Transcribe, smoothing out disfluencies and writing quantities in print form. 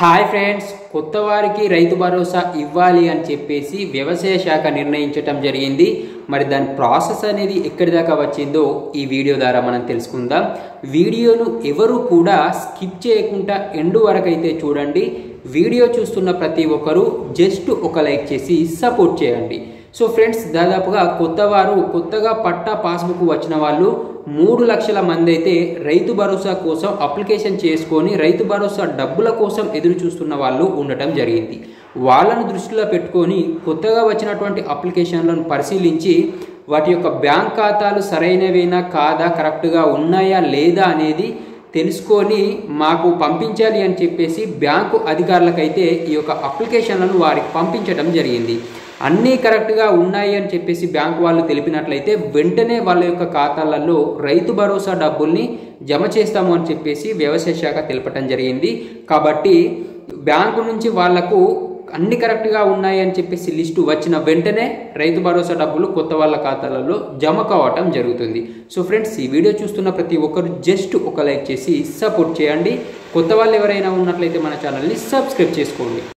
Hi friends, కొత్త వారికి రైతు భరోసా ఇవ్వాలి అని చెప్పేసి వ్యవసాయ శాఖ నిర్ణయించడం జరిగింది. మరి దాని ప్రాసెస్ అనేది ఎక్కడి దాకా వచ్చిందో ఈ వీడియో ద్వారా మనం తెలుసుకుందాం. వీడియోను ఎవరు కూడా స్కిప్ చేయకుండా ఎండ్ వరకు అయితే చూడండి. వీడియో చూస్తున్న ప్రతి ఒక్కరూ జస్ట్ ఒక లైక్ చేసి సపోర్ట్ చేయండి. సో ఫ్రెండ్స్, దాదాపుగా కొత్తగా పట్టా పాస్బుక్ వచ్చిన వాళ్ళు 3 లక్షల మంది అయితే రైతు భరోసా కోసం అప్లికేషన్ చేసుకొని రైతు భరోసా డబ్బుల కోసం ఎదురు చూస్తున్న వాళ్ళు ఉండటం జరిగింది. వాళ్ళను దృష్టిలో పెట్టుకొని కొత్తగా వచ్చినటువంటి అప్లికేషన్లను పరిశీలించి వాటి యొక్క బ్యాంక్ ఖాతాలు సరైనవేనా కాదా, కరెక్ట్గా ఉన్నాయా లేదా అనేది తెలుసుకొని మాకు పంపించాలి అని చెప్పేసి బ్యాంకు అధికారులకైతే ఈ యొక్క అప్లికేషన్లను వారికి పంపించడం జరిగింది. అన్నీ కరెక్ట్గా ఉన్నాయి అని చెప్పేసి బ్యాంకు వాళ్ళు తెలిపినట్లయితే వెంటనే వాళ్ళ యొక్క ఖాతాలలో రైతు భరోసా డబ్బుల్ని జమ చేస్తాము అని చెప్పేసి వ్యవసాయ శాఖ తెలపడం జరిగింది. కాబట్టి బ్యాంకు నుంచి వాళ్లకు అన్ని కరెక్ట్గా ఉన్నాయి అని చెప్పేసి లిస్టు వచ్చిన వెంటనే రైతు భరోసా డబ్బులు కొత్త వాళ్ళ ఖాతాలలో జమ కావటం జరుగుతుంది. సో ఫ్రెండ్స్, ఈ వీడియో చూస్తున్న ప్రతి ఒక్కరు జస్ట్ ఒక లైక్ చేసి సపోర్ట్ చేయండి. కొత్త వాళ్ళు ఎవరైనా ఉన్నట్లయితే మన ఛానల్ని సబ్స్క్రైబ్ చేసుకోండి.